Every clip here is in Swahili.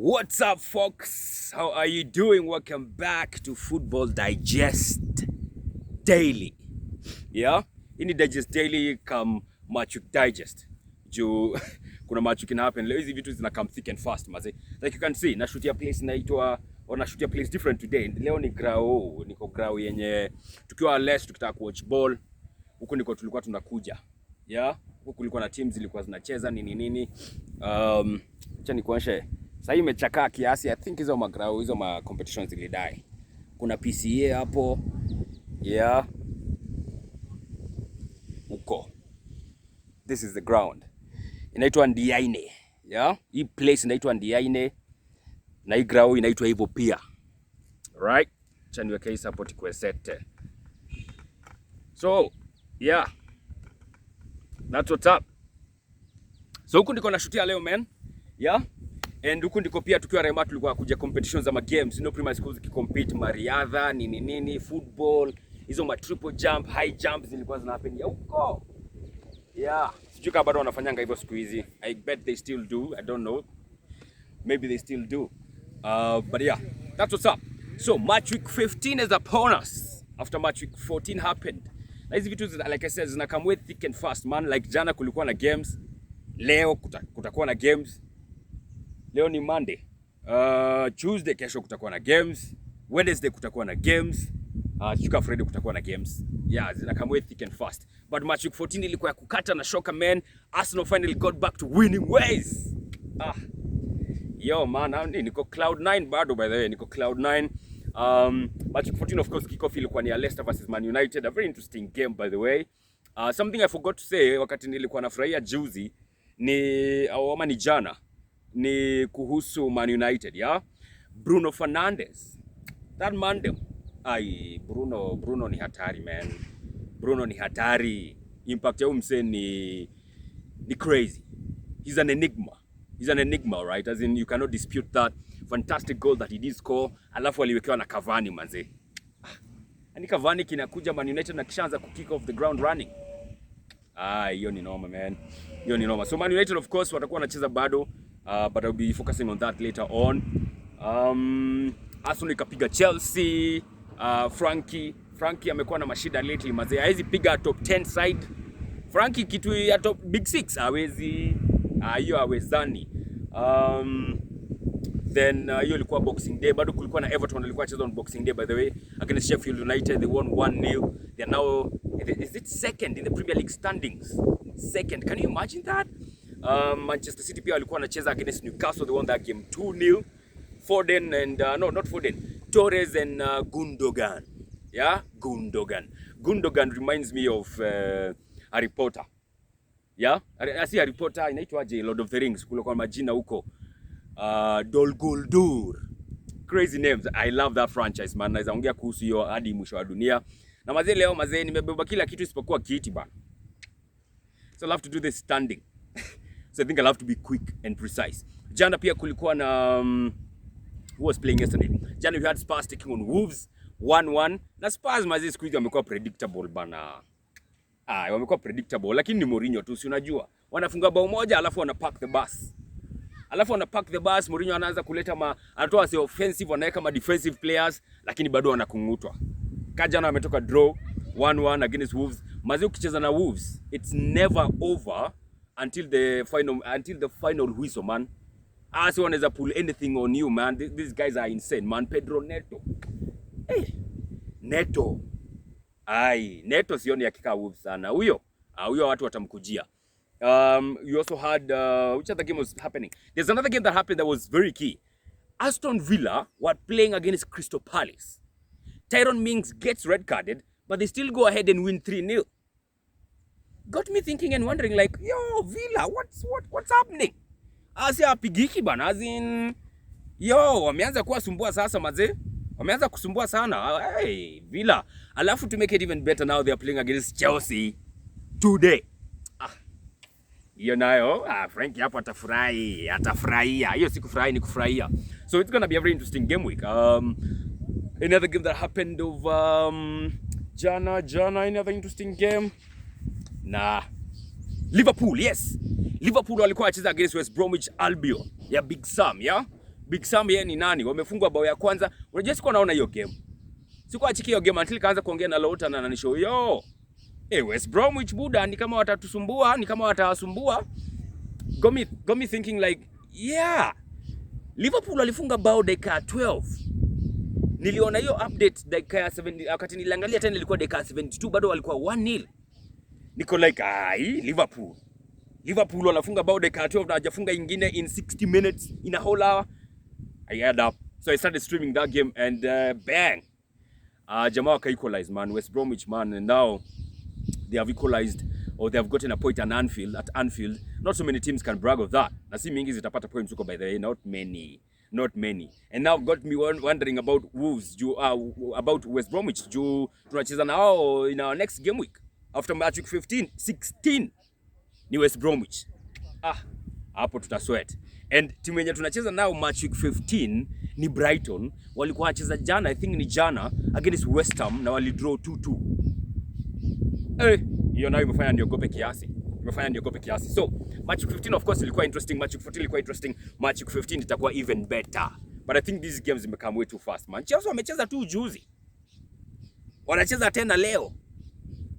What's up, folks? How are you doing? Welcome back to Football Digest Daily. Yeah? Ini Digest Daily come Matchweek Digest. Juu kuna Matchweek ina happen. Leo hizi vitu zina come thick and fast, maze. Like you can see, nashutia place inaitwa nashutia place different today. Leo ni niko grau yenye tukiwa less tukitaka kuwatch ball. Huko niko tulikuwa tunakuja. Yeah? Huko kulikuwa na teams zilikuwa zinacheza nini. Acha nikuonyeshe. Sasa hii imechakaa kiasi. I think hizo magrau, hizo ma competitions zilidai. Kuna PCA hapo. Yeah. Uko. This is the ground. Inaitwa Ndiaine. Yeah. Hii place inaitwa Ndiaine. Na hii grau inaitwa hivyo pia. Right? Acha niweke hii support kwa set. So, yeah. That's what's up. So huku ndiko nashutia leo, man. Yeah. And huku ndiko pia tukiwa Rema tulikuwa kuja competitions za games, primary schools zikicompete mariadha nini football, hizo ma triple jump, high jump zilikuwa zina happen huko. Yeah, sijui kama bado wanafanyanga hivyo siku hizi. I bet they still do. I don't know. Maybe they still do. But yeah, that's what's up. So Matchweek 15 is upon us. After Matchweek 14 happened. Na hizi vitu like I said zina come with thick and fast, man. Like jana kulikuwa na games. Leo kutakuwa na games. Leo ni Monday. Tuesday kesho kutakuwa na games. Wednesday kutakuwa na games. Chuka Friday kutakuwa na games. Yeah, zina come with thick and fast. But Matchweek 14 ilikuwa ya kukata na shoka, man. Aston finally got back to winning ways. Yo man, niko cloud 9 bado, by the way. Niko cloud 9. Matchweek 14 of course kickoff ilikuwa ni Leicester versus Man United. A very interesting game, by the way. Something I forgot to say wakati nilikuwa nafurahia juzi ni jana. Ni kuhusu Man United, yeah? Bruno Fernandes. That man dem. Bruno ni hatari, man. Bruno ni hatari. Impact ya umse ni crazy. He's an enigma, right? As in, you cannot dispute that. Fantastic goal that he did score. Alafu aliwekewa na Cavani, manze. Ani Cavani kinakuja Man United na kishaanza kukick off the ground running. Hiyo ni noma, man. Hiyo ni noma. So Man United of course watakuwa wanacheza bado. But I'll be focusing on that later on. Aston ikapiga Chelsea. Frankie amekuwa na mashida lately, mazee. Hawezi piga top 10 side. Frankie kitu ya top big 6 hawezi. Hiyo hawezani. Then hiyo ilikuwa Boxing Day. Bado kulikuwa na Everton walikuwa cheza on Boxing Day, by the way, against Sheffield United. They won 1-0. They are now, is it second in the Premier League standings? Second. Can you imagine that? Manchester City pia walikuwa wanacheza against Newcastle. They won that game 2-0. Foden and not Foden, Torres and Gundogan. Yeah, Gundogan reminds me of Harry Potter. Yeah, I see Harry Potter inaitwaje, Lord of the Rings, kule kwa majina huko. Dol Guldur. Crazy names. I love that franchise, man. Naweza ongea kuhusu hiyo hadi mwisho wa dunia. Na mazee leo nimebeba kila kitu isipokuwa kiti bana. So I'll have to do this standing. So I think I'll have to be quick and precise. Jana pia kulikuwa na who was playing yesterday. Jana we had Spurs taking on Wolves 1-1. Na Spurs mazee siku hizi wamekuwa predictable bana. Wamekuwa predictable, lakini ni Mourinho tu, si unajua. Wanafunga bao moja alafu wana pack the bus. Mourinho anaanza kuleta anatoa si offensive, wanaweka ma defensive players, lakini bado wanakungutwa. Kajana ametoka draw 1-1 against Wolves. Mazee ukicheza na Wolves, it's never over until the final whistle, man. So wanaweza pull anything on you, man. These guys are insane, man. Pedro Neto. Hey, Neto. Neto sioni akika Wolves sana. Huyo watu watamkujia. You also had which other game was happening? There's another game that happened that was very key. Aston Villa were playing against Crystal Palace. Tyrone Mings gets red carded, but they still go ahead and win 3-0. Got me thinking and wondering, like, yo, Villa, what's happening? Asi apigiki bana, as in, yo, wameanza kuwa sumbua sasa mazee. Wameanza kusumbua sana. Hey, Villa. Alafu to make it even better, now they are playing against Chelsea today. Hiyo nayo, Frankie hapo atafurahia. Hiyo si kufurahia, ni kufurahia. So it's going to be a very interesting game week. Another game that happened of jana, another interesting game. Liverpool, yes. Liverpool walikuwa wacheza against West Bromwich Albion. Yeah, Big Sam, yeah? Big Sam yeye ni nani? Wamefungwa bao ya kwanza. Unajua sikuwa naona hiyo game. Sikuwa achiki hiyo game until kaanza kuongea na Lota na ananishow yo. West Bromwich buda ni kama watatusumbua, ni kama watawasumbua. Got me thinking like, yeah. Liverpool walifunga bao dakika 12. Niliona hiyo update dakika 70, wakati niliangalia tena ilikuwa dakika 72 bado walikuwa 1-0. Niko like, Liverpool wanafunga bao dakika 12 na hajafunga ingine in 60 minutes in a whole hour. I add up. So I started streaming that game and bang. Jamaa waka equalize, man. West Bromwich, man, and now they have equalized, or they have gotten a point at Anfield. Not so many teams can brag of that. Na si mingi zitapata points huko, by the way, not many. And now got me wondering about Wolves, about West Bromwich. Tunacheza nao in our next game week after Matchweek 16 ni West Bromwich. Hapo tutasweat. And timu yenye tunacheza nao Matchweek 15 ni Brighton. Walikuwa wanacheza jana, I think ni jana, against West Ham na walidraw 2-2. Hiyo nayo imefanya niogope kiasi. So, Matchweek 15 of course ilikuwa interesting, Matchweek 14 ilikuwa interesting, Matchweek 15 itakuwa even better. But I think these games become way too fast, man. Chelsea wamecheza tu juzi. Wanacheza tena leo.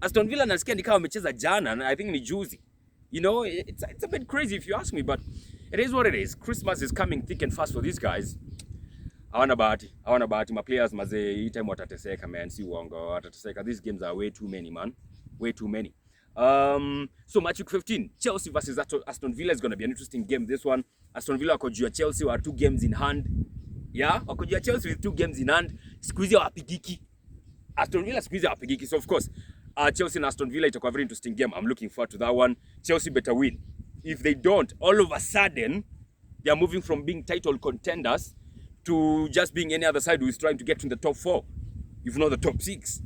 Aston Villa nasikia ni kama wamecheza jana na I think ni juzi. You know, it's a bit crazy if you ask me, but it is what it is. Christmas is coming thick and fast for these guys. Hawana bahati. My players mazee, hii time watateseka, man. Si uongo, watateseka. These games are way too many, man. Way too many. So Matchweek 15, Chelsea versus Aston Villa is going to be an interesting game. This one, Aston Villa wako juu ya Chelsea wa 2 games in hand. Yeah, wako juu ya Chelsea with 2 games in hand. Siku hizi hawapigiki. Aston Villa siku hizi hawapigiki. So of course, Chelsea and Aston Villa itakuwa a very interesting game. I'm looking forward to that one. Chelsea better win. If they don't, all of a sudden, they are moving from being title contenders to just being any other side who is trying to get in the top 4. If not the top 6.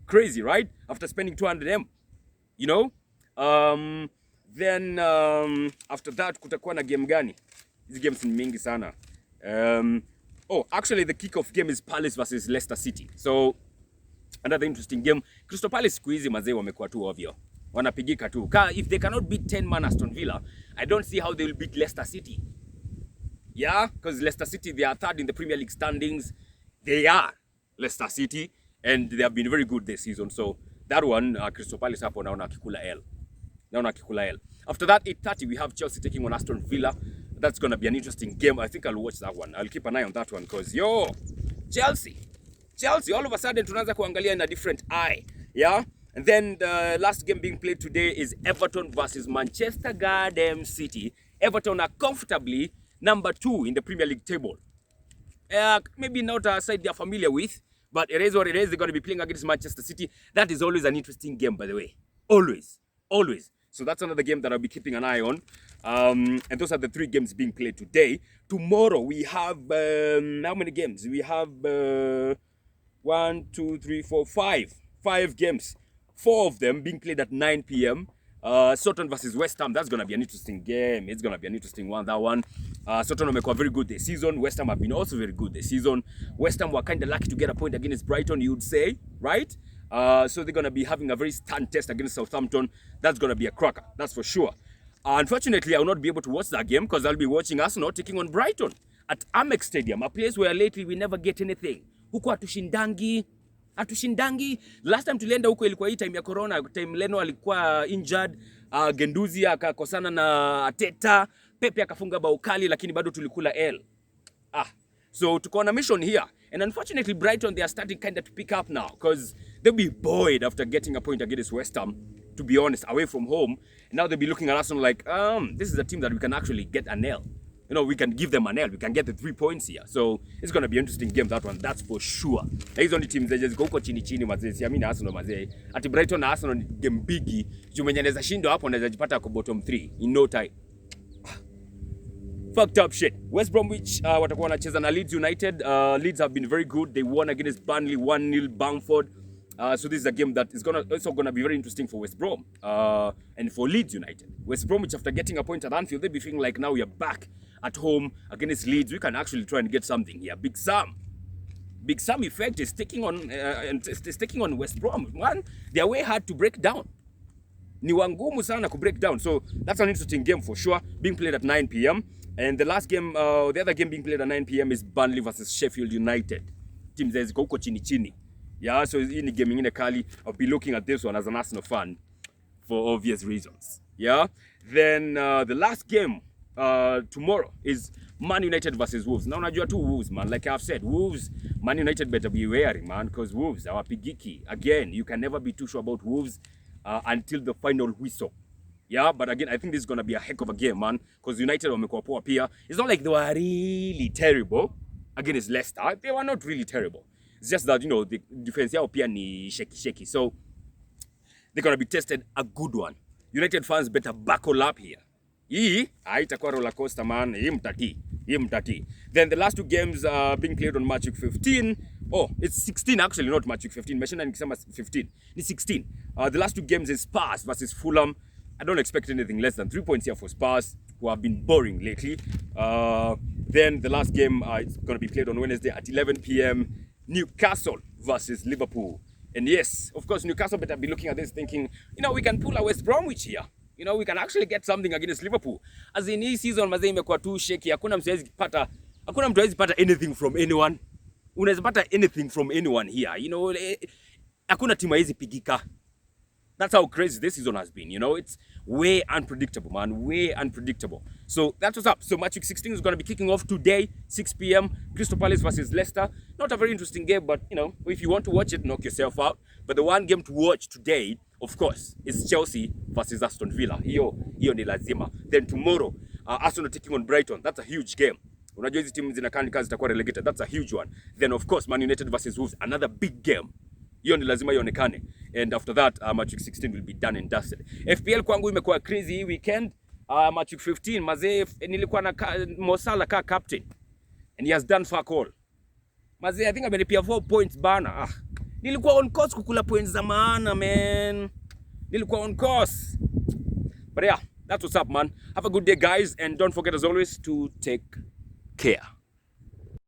Crazy, right? After spending 200M. You know? Then after that, kutakuwa na game gani? These games ni mingi sana. Actually the kickoff game is Palace versus Leicester City. So, another interesting game. Crystal Palace siku hizi mazee wamekuwa tu ovyo. Wanapigika tu. If they cannot beat 10 man Aston Villa, I don't see how they will beat Leicester City. Yeah, because Leicester City, they are third in the Premier League standings. They are Leicester City, and they have been very good this season. So that one, Crystal Palace hapo naona akikula L. After that, 8:30, we have Chelsea taking on Aston Villa. That's going to be an interesting game. I think I'll watch that one. I'll keep an eye on that one because, Chelsea, all of a sudden, tunaanza kuangalia in a different eye. Yeah? And then the last game being played today is Everton versus Manchester Goddamn City. Everton are comfortably number 2 in the Premier League table. Maybe not a side they're familiar with, but it is what it is. They're going to be playing against Manchester City. That is always an interesting game, by the way. Always. So that's another game that I'll be keeping an eye on. And those are the 3 games being played today. Tomorrow we have, how many games? We have 1, 2, 3, 4, 5. 5 games. 4 of them being played at 9 p.m. Sutton versus West Ham, that's going to be an interesting game. It's going to be an interesting one, that one. Sutton wamekuwa very good this season. West Ham have been also very good this season. West Ham were kind of lucky to get a point against Brighton, you would say, right? So they're going to be having a very stern test against Southampton. That's going to be a cracker, that's for sure. Unfortunately, I will not be able to watch that game because I'll be watching Arsenal taking on Brighton at Amex Stadium, a place where lately we never get anything. Huko hatushindangi. Last time tulienda huko ilikuwa hii time ya corona, time Leno alikuwa injured, Genduzi akakosana na Ateta, Pepe akafunga bao kali lakini bado tulikula L. So tuko on a mission here. And unfortunately Brighton, they are starting kind of to pick up now because they'll be buoyed after getting a point against West Ham, to be honest, away from home. And now they'll be looking at Arsenal like, this is a team that we can actually get an L. You know, we can give them an L. We can get the 3 points here. So it's going to be an interesting game, that one. That's for sure. Hizo ni teams zenye ziko huko chini mazee. Siamini Arsenal mazee. Ati Brighton na Arsenal ni game bigi. Juu mwenye anaweza shindwa hapo anaweza jipata kwa bottom 3 in no time. Fucked up shit. West Bromwich watakuwa wanacheza na Leeds United. Leeds have been very good. They won against Burnley 1-0 Bamford. So this is a game that is also gonna be very interesting for West Brom and for Leeds United. West Bromwich, after getting a point at Anfield, they'll be feeling like now we are back at home against Leeds. We can actually try and get something here. Big Sam effect is taking on West Brom. Man, they are way hard to break down. Ni wangumu sana to break down. So that's an interesting game for sure. Being played at 9 p.m. And the last game, the other game being played at 9 p.m. is Burnley versus Sheffield United. Teams ziko huko chini chini. Yeah, so hii ni game ingine kali. I'll be looking at this one as an Arsenal fan for obvious reasons. Yeah. Then the last game tomorrow is Man United versus Wolves. Now unajua tu Wolves, man. Like I've said, Wolves, Man United better be wary, man, because Wolves are pigiki. Again, you can never be too sure about Wolves until the final whistle. Yeah, but again, I think this is going to be a heck of a game, man, because United wamekuwa poa pia. It's not like they were really terrible against Leicester. They were not really terrible. It's just that, you know, the defense yao pia ni shaky. So they're going to be tested a good one. United fans better buckle up here. Hii haitakuwa roller coaster, man. Hii mtati. Then the last two games being played on Matchweek 15. Oh, it's 16 actually, not Matchweek 15. Meshaenda nikisema 15. Ni 16. The last two games is Spurs versus Fulham. I don't expect anything less than 3 points here for Spurs, who have been boring lately. Then the last game is going to be played on Wednesday at 11 p.m. Newcastle versus Liverpool. And yes, of course, Newcastle better be looking at this thinking, you know, we can pull a West Bromwich here. You know, we can actually get something against Liverpool. As in hii season mazee imekuwa too shaky. Hakuna mtu hawezi pata anything from anyone. Unaweza pata anything from anyone here. You know, hakuna timu haizi pigika. That's how crazy this season has been. You know, it's way unpredictable, man. Way unpredictable. So that's what's up. So Matchweek 16 is going to be kicking off today, 6 p.m. Crystal Palace versus Leicester. Not a very interesting game, but, you know, if you want to watch it, knock yourself out. But the one game to watch today, of course, is Chelsea versus Aston Villa. Hiyo ni lazima. Then tomorrow, Aston are taking on Brighton. That's a huge game. Unajua hizi timu zinakaa ni kazi zitakuwa relegated. That's a huge one. Then, of course, Man United versus Wolves. Another big game. Hiyo ni lazima ionekane. And after that, Matchweek 16 will be done and dusted. FPL kwangu imekuwa crazy hii weekend. Matchweek 15, mazee, nilikuwa na Mo Salah ka captain. And he has done fuck all. Mazee, I think amenipia 4 points bana. Nilikuwa on course kukula points za maana, man. Nilikuwa on course. But yeah, that's what's up, man. Have a good day, guys. And don't forget, as always, to take care.